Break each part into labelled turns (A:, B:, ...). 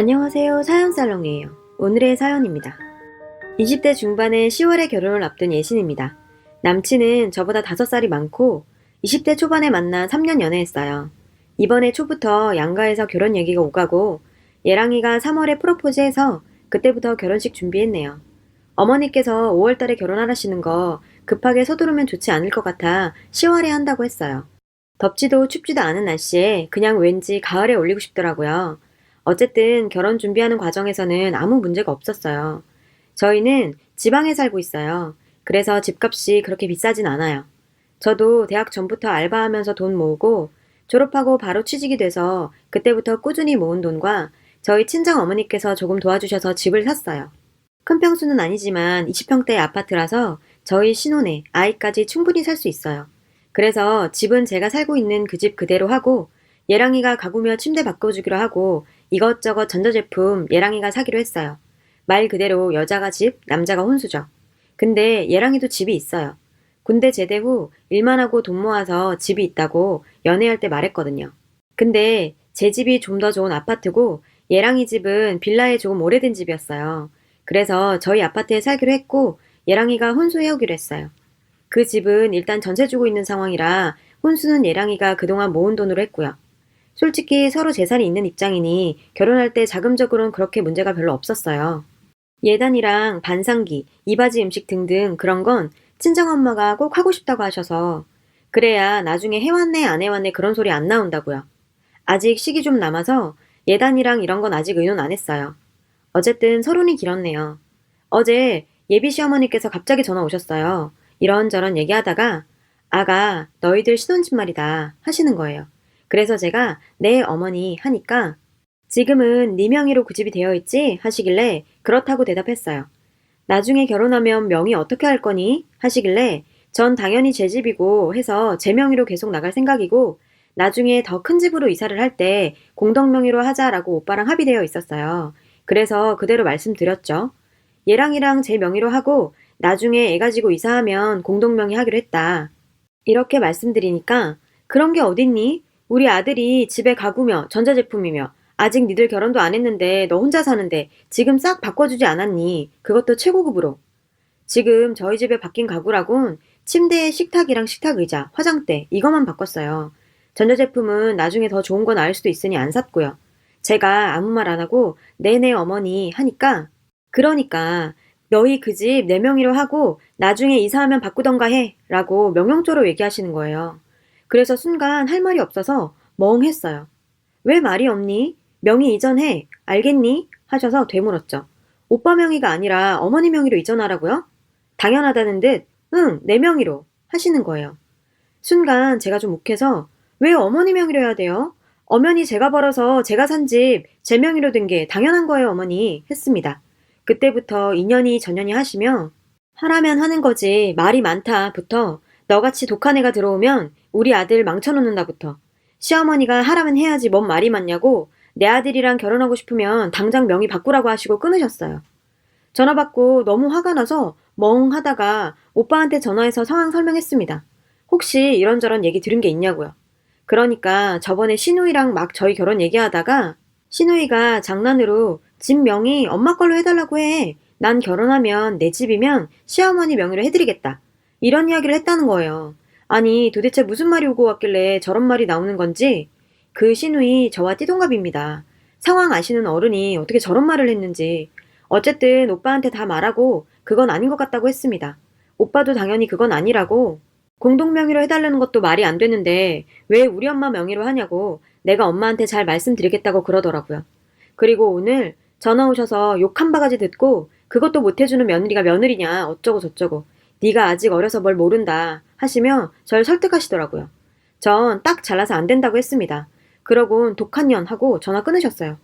A: 안녕하세요. 사연살롱이에요. 오늘의 사연입니다. 20대 중반에 10월에 결혼을 앞둔 예신입니다. 남친은 저보다 5살이 많고 20대 초반에 만나 3년 연애했어요. 이번에 초부터 양가에서 결혼 얘기가 오가고 예랑이가 3월에 프로포즈해서 그때부터 결혼식 준비했네요. 어머니께서 5월달에 결혼하라시는 거 급하게 서두르면 좋지 않을 것 같아 10월에 한다고 했어요. 덥지도 춥지도 않은 날씨에 그냥 왠지 가을에 올리고 싶더라고요. 어쨌든 결혼 준비하는 과정에서는 아무 문제가 없었어요. 저희는 지방에 살고 있어요. 그래서 집값이 그렇게 비싸진 않아요. 저도 대학 전부터 알바하면서 돈 모으고 졸업하고 바로 취직이 돼서 그때부터 꾸준히 모은 돈과 저희 친정 어머니께서 조금 도와주셔서 집을 샀어요. 큰 평수는 아니지만 20평대 아파트라서 저희 신혼에 아이까지 충분히 살 수 있어요. 그래서 집은 제가 살고 있는 그 집 그대로 하고 예랑이가 가구며 침대 바꿔주기로 하고 이것저것 전자제품 예랑이가 사기로 했어요. 말 그대로 여자가 집, 남자가 혼수죠. 근데 예랑이도 집이 있어요. 군대 제대 후 일만 하고 돈 모아서 집이 있다고 연애할 때 말했거든요. 근데 제 집이 좀 더 좋은 아파트고 예랑이 집은 빌라에 조금 오래된 집이었어요. 그래서 저희 아파트에 살기로 했고 예랑이가 혼수해오기로 했어요. 그 집은 일단 전세 주고 있는 상황이라 혼수는 예랑이가 그동안 모은 돈으로 했고요. 솔직히 서로 재산이 있는 입장이니 결혼할 때 자금적으로는 그렇게 문제가 별로 없었어요. 예단이랑 반상기, 이바지 음식 등등 그런 건 친정엄마가 꼭 하고 싶다고 하셔서 그래야 나중에 해왔네 안 해왔네 그런 소리 안 나온다고요. 아직 시기 좀 남아서 예단이랑 이런 건 아직 의논 안 했어요. 어쨌든 서론이 길었네요. 어제 예비 시어머니께서 갑자기 전화 오셨어요. 이런저런 얘기하다가 아가 너희들 신혼집 말이다 하시는 거예요. 그래서 제가 네 어머니 하니까 지금은 네 명의로 그 집이 되어 있지 하시길래 그렇다고 대답했어요. 나중에 결혼하면 명의 어떻게 할 거니 하시길래 전 당연히 제 집이고 해서 제 명의로 계속 나갈 생각이고 나중에 더 큰 집으로 이사를 할 때 공동 명의로 하자라고 오빠랑 합의되어 있었어요. 그래서 그대로 말씀드렸죠. 얘랑이랑 제 명의로 하고 나중에 애 가지고 이사하면 공동 명의 하기로 했다. 이렇게 말씀드리니까 그런 게 어딨니? 우리 아들이 집에 가구며 전자제품이며 아직 니들 결혼도 안 했는데 너 혼자 사는데 지금 싹 바꿔주지 않았니? 그것도 최고급으로. 지금 저희 집에 바뀐 가구라곤 침대에 식탁이랑 식탁 의자, 화장대 이것만 바꿨어요. 전자제품은 나중에 더 좋은 거 나을 수도 있으니 안 샀고요. 제가 아무 말 안 하고 네네 어머니 하니까 그러니까 너희 그 집 내 명의로 하고 나중에 이사하면 바꾸던가 해 라고 명령조로 얘기하시는 거예요. 그래서 순간 할 말이 없어서 멍했어요. 왜 말이 없니? 명의 이전해. 알겠니? 하셔서 되물었죠. 오빠 명의가 아니라 어머니 명의로 이전하라고요? 당연하다는 듯 응, 내 명의로 하시는 거예요. 순간 제가 좀 욱해서 왜 어머니 명의로 해야 돼요? 엄연히 제가 벌어서 제가 산 집 제 명의로 된 게 당연한 거예요, 어머니. 했습니다. 그때부터 인연이 전연이 하시며 하라면 하는 거지 말이 많다부터 너같이 독한 애가 들어오면 우리 아들 망쳐놓는다부터 시어머니가 하라면 해야지 뭔 말이 많냐고 내 아들이랑 결혼하고 싶으면 당장 명의 바꾸라고 하시고 끊으셨어요. 전화 받고 너무 화가 나서 멍 하다가 오빠한테 전화해서 상황 설명했습니다. 혹시 이런저런 얘기 들은 게 있냐고요. 그러니까 저번에 신우이랑 막 저희 결혼 얘기하다가 신우이가 장난으로 집 명의 엄마 걸로 해달라고 해. 난 결혼하면 내 집이면 시어머니 명의로 해드리겠다. 이런 이야기를 했다는 거예요. 아니 도대체 무슨 말이 오고 왔길래 저런 말이 나오는 건지 그 신우이 저와 띠동갑입니다. 상황 아시는 어른이 어떻게 저런 말을 했는지 어쨌든 오빠한테 다 말하고 그건 아닌 것 같다고 했습니다. 오빠도 당연히 그건 아니라고 공동 명의로 해달라는 것도 말이 안 되는데 왜 우리 엄마 명의로 하냐고 내가 엄마한테 잘 말씀드리겠다고 그러더라고요. 그리고 오늘 전화 오셔서 욕 한 바가지 듣고 그것도 못해주는 며느리가 며느리냐 어쩌고 저쩌고 네가 아직 어려서 뭘 모른다 하시며 절 설득하시더라고요. 전 딱 잘라서 안 된다고 했습니다. 그러곤 독한 년 하고 전화 끊으셨어요.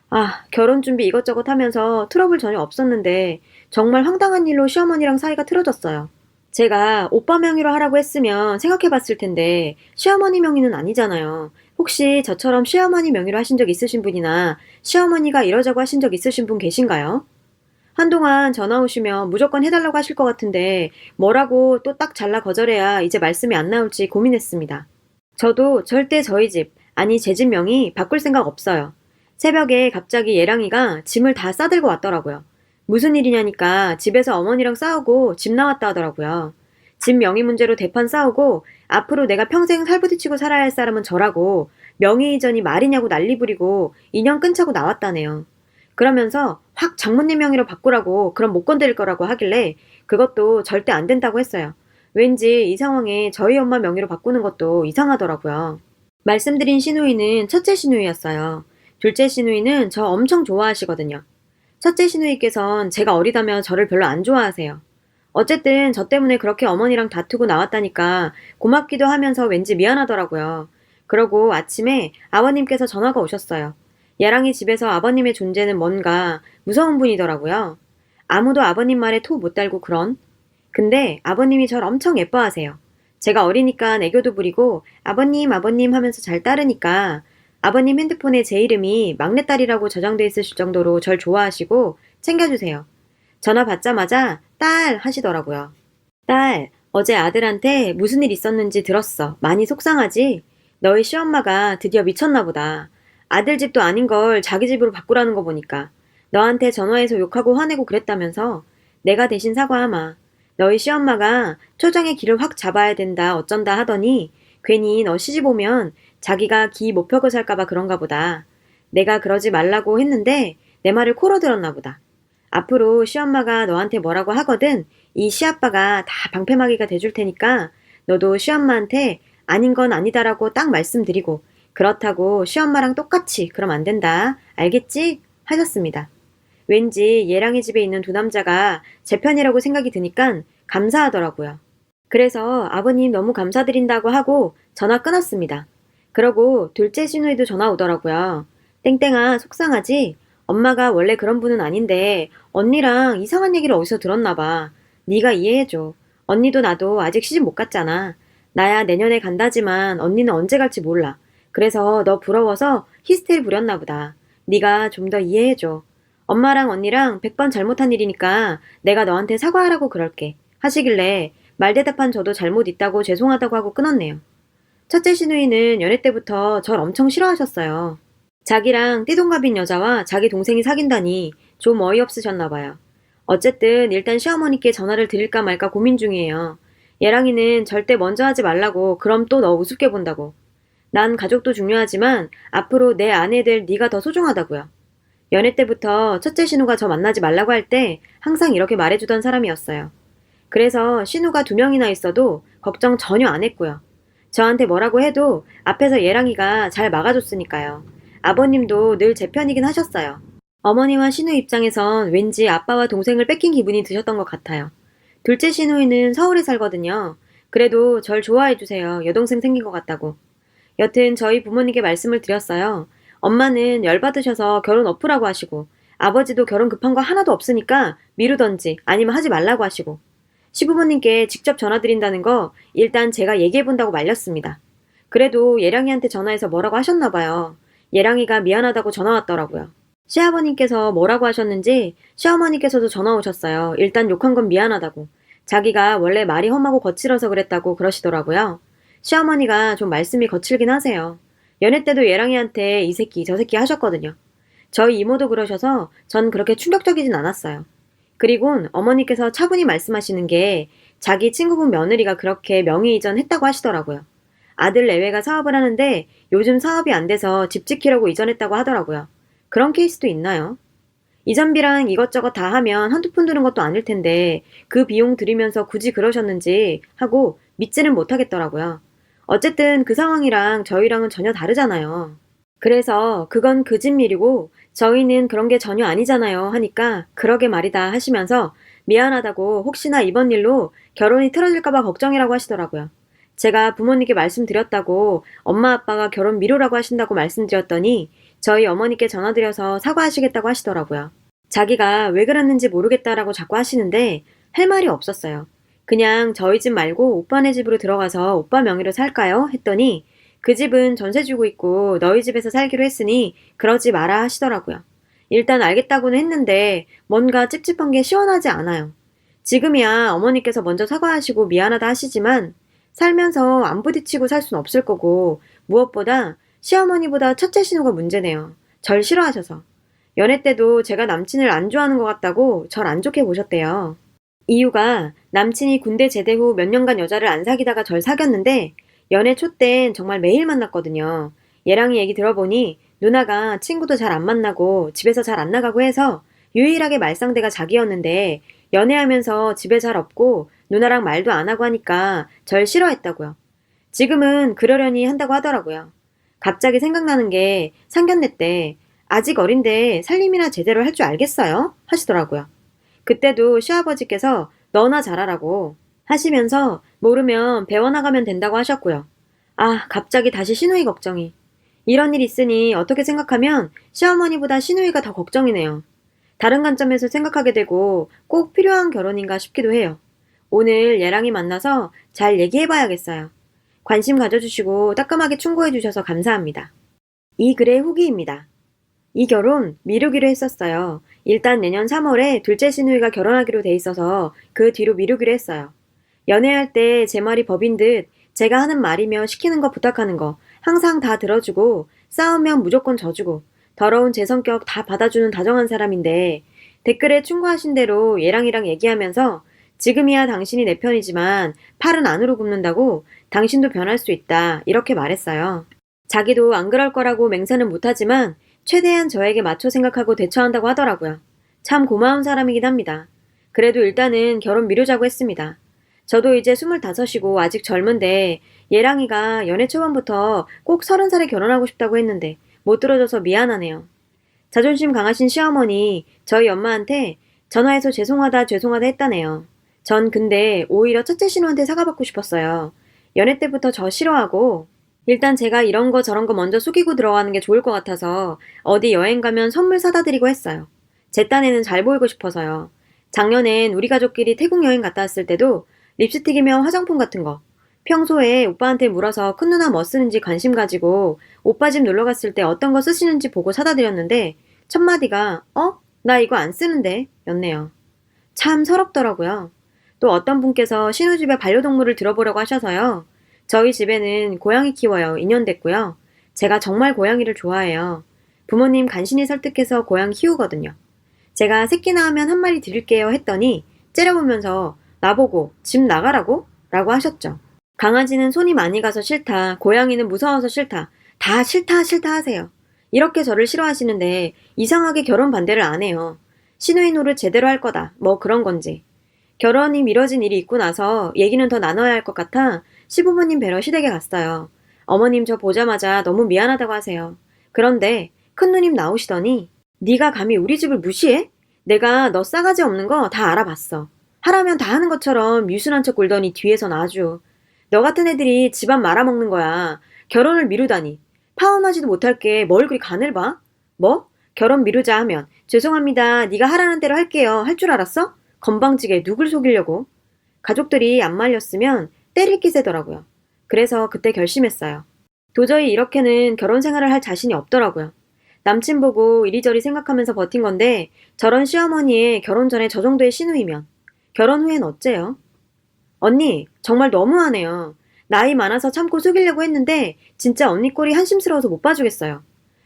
A: 아, 결혼 준비 이것저것 하면서 트러블 전혀 없었는데 정말 황당한 일로 시어머니랑 사이가 틀어졌어요. 제가 오빠 명의로 하라고 했으면 생각해 봤을 텐데 시어머니 명의는 아니잖아요. 혹시 저처럼 시어머니 명의로 하신 적 있으신 분이나 시어머니가 이러자고 하신 적 있으신 분 계신가요? 한동안 전화 오시면 무조건 해달라고 하실 것 같은데 뭐라고 또 딱 잘라 거절해야 이제 말씀이 안 나올지 고민했습니다. 저도 절대 저희 집, 아니 제 집 명의 바꿀 생각 없어요. 새벽에 갑자기 예랑이가 짐을 다 싸들고 왔더라고요. 무슨 일이냐니까 집에서 어머니랑 싸우고 집 나왔다 하더라고요. 집 명의 문제로 대판 싸우고 앞으로 내가 평생 살부딪히고 살아야 할 사람은 저라고 명의 이전이 말이냐고 난리 부리고 인연 끊자고 나왔다네요. 그러면서 확 장모님 명의로 바꾸라고 그럼 못 건드릴 거라고 하길래 그것도 절대 안 된다고 했어요. 왠지 이 상황에 저희 엄마 명의로 바꾸는 것도 이상하더라고요. 말씀드린 시누이는 첫째 시누이였어요. 둘째 시누이는 저 엄청 좋아하시거든요. 첫째 시누이께선 제가 어리다며 저를 별로 안 좋아하세요. 어쨌든 저 때문에 그렇게 어머니랑 다투고 나왔다니까 고맙기도 하면서 왠지 미안하더라고요. 그러고 아침에 아버님께서 전화가 오셨어요. 예랑이 집에서 아버님의 존재는 뭔가 무서운 분이더라고요. 아무도 아버님 말에 토 못 달고 그런. 근데 아버님이 절 엄청 예뻐하세요. 제가 어리니까 애교도 부리고 아버님 아버님 하면서 잘 따르니까 아버님 핸드폰에 제 이름이 막내딸이라고 저장돼 있으실 정도로 절 좋아하시고 챙겨주세요. 전화 받자마자 딸 하시더라고요. 딸, 어제 아들한테 무슨 일 있었는지 들었어. 많이 속상하지? 너희 시엄마가 드디어 미쳤나 보다. 아들 집도 아닌 걸 자기 집으로 바꾸라는 거 보니까. 너한테 전화해서 욕하고 화내고 그랬다면서. 내가 대신 사과하마. 너희 시엄마가 초장의 기를 확 잡아야 된다 어쩐다 하더니 괜히 너 시집 오면 자기가 기 못 펴고 살까봐 그런가 보다. 내가 그러지 말라고 했는데 내 말을 코로 들었나 보다. 앞으로 시엄마가 너한테 뭐라고 하거든 이 시아빠가 다 방패막이가 돼줄 테니까 너도 시엄마한테 아닌 건 아니다라고 딱 말씀드리고 그렇다고 시엄마랑 똑같이 그럼 안 된다. 알겠지? 하셨습니다. 왠지 예랑이 집에 있는 두 남자가 제 편이라고 생각이 드니까 감사하더라고요. 그래서 아버님 너무 감사드린다고 하고 전화 끊었습니다. 그러고 둘째 시누이도 전화 오더라고요. 땡땡아 속상하지? 엄마가 원래 그런 분은 아닌데 언니랑 이상한 얘기를 어디서 들었나 봐. 네가 이해해줘. 언니도 나도 아직 시집 못 갔잖아. 나야 내년에 간다지만 언니는 언제 갈지 몰라. 그래서 너 부러워서 히스테리 부렸나 보다. 네가 좀 더 이해해줘. 엄마랑 언니랑 100번 잘못한 일이니까 내가 너한테 사과하라고 그럴게. 하시길래 말대답한 저도 잘못 있다고 죄송하다고 하고 끊었네요. 첫째 시누이는 연애 때부터 절 엄청 싫어하셨어요. 자기랑 띠동갑인 여자와 자기 동생이 사귄다니 좀 어이없으셨나 봐요. 어쨌든 일단 시어머니께 전화를 드릴까 말까 고민 중이에요. 예랑이는 절대 먼저 하지 말라고 그럼 또 너 우습게 본다고. 난 가족도 중요하지만 앞으로 내 아내 될 네가 더 소중하다고요. 연애 때부터 첫째 신우가 저 만나지 말라고 할 때 항상 이렇게 말해주던 사람이었어요. 그래서 신우가 2명이나 있어도 걱정 전혀 안 했고요. 저한테 뭐라고 해도 앞에서 예랑이가 잘 막아줬으니까요. 아버님도 늘 제 편이긴 하셨어요. 어머니와 신우 입장에선 왠지 아빠와 동생을 뺏긴 기분이 드셨던 것 같아요. 둘째 신우이는 서울에 살거든요. 그래도 절 좋아해주세요. 여동생 생긴 것 같다고. 여튼 저희 부모님께 말씀을 드렸어요. 엄마는 열받으셔서 결혼 엎으라고 하시고 아버지도 결혼 급한 거 하나도 없으니까 미루던지 아니면 하지 말라고 하시고 시부모님께 직접 전화드린다는 거 일단 제가 얘기해본다고 말렸습니다. 그래도 예랑이한테 전화해서 뭐라고 하셨나 봐요. 예랑이가 미안하다고 전화 왔더라고요. 시아버님께서 뭐라고 하셨는지 시어머니께서도 전화 오셨어요. 일단 욕한 건 미안하다고. 자기가 원래 말이 험하고 거칠어서 그랬다고 그러시더라고요. 시어머니가 좀 말씀이 거칠긴 하세요. 연애 때도 예랑이한테 이 새끼 저 새끼 하셨거든요. 저희 이모도 그러셔서 전 그렇게 충격적이진 않았어요. 그리곤 어머니께서 차분히 말씀하시는 게 자기 친구분 며느리가 그렇게 명의 이전했다고 하시더라고요. 아들 내외가 사업을 하는데 요즘 사업이 안 돼서 집 지키려고 이전했다고 하더라고요. 그런 케이스도 있나요? 이전비랑 이것저것 다 하면 한두 푼 드는 것도 아닐 텐데 그 비용 들이면서 굳이 그러셨는지 하고 믿지는 못하겠더라고요. 어쨌든 그 상황이랑 저희랑은 전혀 다르잖아요. 그래서 그건 그 집 일이고 저희는 그런 게 전혀 아니잖아요 하니까 그러게 말이다 하시면서 미안하다고 혹시나 이번 일로 결혼이 틀어질까봐 걱정이라고 하시더라고요. 제가 부모님께 말씀드렸다고 엄마 아빠가 결혼 미루라고 하신다고 말씀드렸더니 저희 어머니께 전화드려서 사과하시겠다고 하시더라고요. 자기가 왜 그랬는지 모르겠다라고 자꾸 하시는데 할 말이 없었어요. 그냥 저희 집 말고 오빠네 집으로 들어가서 오빠 명의로 살까요? 했더니 그 집은 전세 주고 있고 너희 집에서 살기로 했으니 그러지 마라 하시더라고요. 일단 알겠다고는 했는데 뭔가 찝찝한 게 시원하지 않아요. 지금이야 어머니께서 먼저 사과하시고 미안하다 하시지만 살면서 안 부딪히고 살 순 없을 거고 무엇보다 시어머니보다 첫째 신우가 문제네요. 절 싫어하셔서. 연애 때도 제가 남친을 안 좋아하는 것 같다고 절 안 좋게 보셨대요. 이유가 남친이 군대 제대 후 몇 년간 여자를 안 사귀다가 절 사귀었는데 연애 초 땐 정말 매일 만났거든요. 얘랑이 얘기 들어보니 누나가 친구도 잘 안 만나고 집에서 잘 안 나가고 해서 유일하게 말상대가 자기였는데 연애하면서 집에 잘 없고 누나랑 말도 안 하고 하니까 절 싫어했다고요. 지금은 그러려니 한다고 하더라고요. 갑자기 생각나는 게 상견례 때 아직 어린데 살림이나 제대로 할 줄 알겠어요? 하시더라고요. 그때도 시아버지께서 너나 잘하라고 하시면서 모르면 배워나가면 된다고 하셨고요. 아, 갑자기 다시 시누이 걱정이. 이런 일 있으니 어떻게 생각하면 시어머니보다 시누이가 더 걱정이네요. 다른 관점에서 생각하게 되고 꼭 필요한 결혼인가 싶기도 해요. 오늘 얘랑이 만나서 잘 얘기해봐야겠어요. 관심 가져주시고 따끔하게 충고해주셔서 감사합니다. 이 글의 후기입니다. 이 결혼 미루기로 했었어요. 일단 내년 3월에 둘째 시누이가 결혼하기로 돼 있어서 그 뒤로 미루기로 했어요. 연애할 때 제 말이 법인 듯 제가 하는 말이며 시키는 거 부탁하는 거 항상 다 들어주고 싸우면 무조건 져주고 더러운 제 성격 다 받아주는 다정한 사람인데 댓글에 충고하신 대로 얘랑이랑 얘기하면서 지금이야 당신이 내 편이지만 팔은 안으로 굽는다고 당신도 변할 수 있다 이렇게 말했어요. 자기도 안 그럴 거라고 맹세는 못하지만 최대한 저에게 맞춰 생각하고 대처한다고 하더라고요. 참 고마운 사람이긴 합니다. 그래도 일단은 결혼 미루자고 했습니다. 저도 이제 25이고 아직 젊은데 얘랑이가 연애 초반부터 꼭 30살에 결혼하고 싶다고 했는데 못 들어줘서 미안하네요. 자존심 강하신 시어머니 저희 엄마한테 전화해서 죄송하다 했다네요. 전 근데 오히려 첫째 신우한테 사과받고 싶었어요. 연애 때부터 저 싫어하고 일단 제가 이런 거 저런 거 먼저 속이고 들어가는 게 좋을 것 같아서 어디 여행 가면 선물 사다 드리고 했어요. 제 딴에는 잘 보이고 싶어서요. 작년엔 우리 가족끼리 태국 여행 갔다 왔을 때도 립스틱이며 화장품 같은 거 평소에 오빠한테 물어서 큰 누나 뭐 쓰는지 관심 가지고 오빠 집 놀러 갔을 때 어떤 거 쓰시는지 보고 사다 드렸는데 첫마디가 나 이거 안 쓰는데 였네요. 참 서럽더라고요. 또 어떤 분께서 신우집에 반려동물을 들어보려고 하셔서요. 저희 집에는 고양이 키워요. 2년 됐고요. 제가 정말 고양이를 좋아해요. 부모님 간신히 설득해서 고양이 키우거든요. 제가 새끼 낳으면 한 마리 드릴게요 했더니 째려보면서 나보고 집 나가라고? 라고 하셨죠. 강아지는 손이 많이 가서 싫다. 고양이는 무서워서 싫다. 다 싫다 하세요. 이렇게 저를 싫어하시는데 이상하게 결혼 반대를 안 해요. 시누이 노릇 제대로 할 거다. 뭐 그런 건지. 결혼이 미뤄진 일이 있고 나서 얘기는 더 나눠야 할 것 같아 시부모님 뵈러 시댁에 갔어요. 어머님 저 보자마자 너무 미안하다고 하세요. 그런데 큰누님 나오시더니 네가 감히 우리 집을 무시해? 내가 너 싸가지 없는 거 다 알아봤어. 하라면 다 하는 것처럼 유순한 척 굴더니 뒤에선 아주 너 같은 애들이 집안 말아먹는 거야. 결혼을 미루다니. 파혼하지도 못할 게 뭘 그리 간을 봐? 뭐? 결혼 미루자 하면 죄송합니다. 네가 하라는 대로 할게요. 할 줄 알았어? 건방지게 누굴 속이려고. 가족들이 안 말렸으면 때릴 기세더라고요. 그래서 그때 결심했어요. 도저히 이렇게는 결혼 생활을 할 자신이 없더라고요. 남친 보고 이리저리 생각하면서 버틴 건데 저런 시어머니의 결혼 전에 저 정도의 신우이면 결혼 후엔 어째요? 언니 정말 너무하네요. 나이 많아서 참고 속이려고 했는데 진짜 언니 꼴이 한심스러워서 못 봐주겠어요.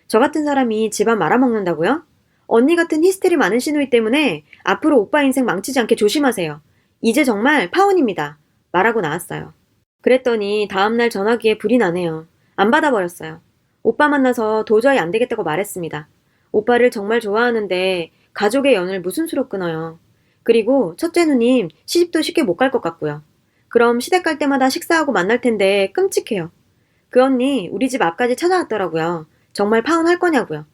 A: 저 같은 사람이 집안 말아먹는다고요? 언니 같은 히스테리 많은 시누이 때문에 앞으로 오빠 인생 망치지 않게 조심하세요. 이제 정말 파혼입니다. 말하고 나왔어요. 그랬더니 다음날 전화기에 불이 나네요. 안 받아버렸어요. 오빠 만나서 도저히 안 되겠다고 말했습니다. 오빠를 정말 좋아하는데 가족의 연을 무슨 수로 끊어요. 그리고 첫째 누님 시집도 쉽게 못 갈 것 같고요. 그럼 시댁 갈 때마다 식사하고 만날 텐데 끔찍해요. 그 언니 우리 집 앞까지 찾아왔더라고요. 정말 파혼할 거냐고요.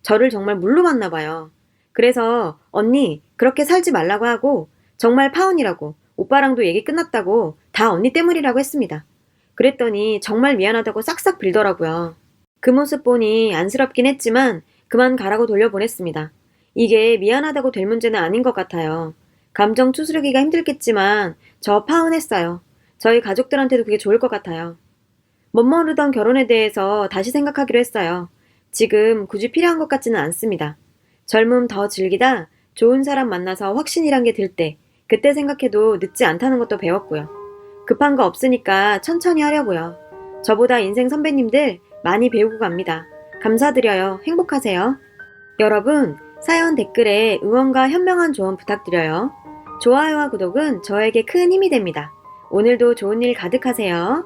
A: 저를 정말 물로 봤나 봐요. 그래서 언니 그렇게 살지 말라고 하고 정말 파혼이라고 오빠랑도 얘기 끝났다고 다 언니 때문이라고 했습니다. 그랬더니 정말 미안하다고 싹싹 빌더라고요. 그 모습 보니 안쓰럽긴 했지만 그만 가라고 돌려보냈습니다. 이게 미안하다고 될 문제는 아닌 것 같아요. 감정 추스르기가 힘들겠지만 저 파혼했어요. 저희 가족들한테도 그게 좋을 것 같아요. 멋모르던 결혼에 대해서 다시 생각하기로 했어요. 지금 굳이 필요한 것 같지는 않습니다. 젊음 더 즐기다 좋은 사람 만나서 확신이란 게 들 때 그때 생각해도 늦지 않다는 것도 배웠고요. 급한 거 없으니까 천천히 하려고요. 저보다 인생 선배님들 많이 배우고 갑니다. 감사드려요. 행복하세요. 여러분, 사연 댓글에 응원과 현명한 조언 부탁드려요. 좋아요와 구독은 저에게 큰 힘이 됩니다. 오늘도 좋은 일 가득하세요.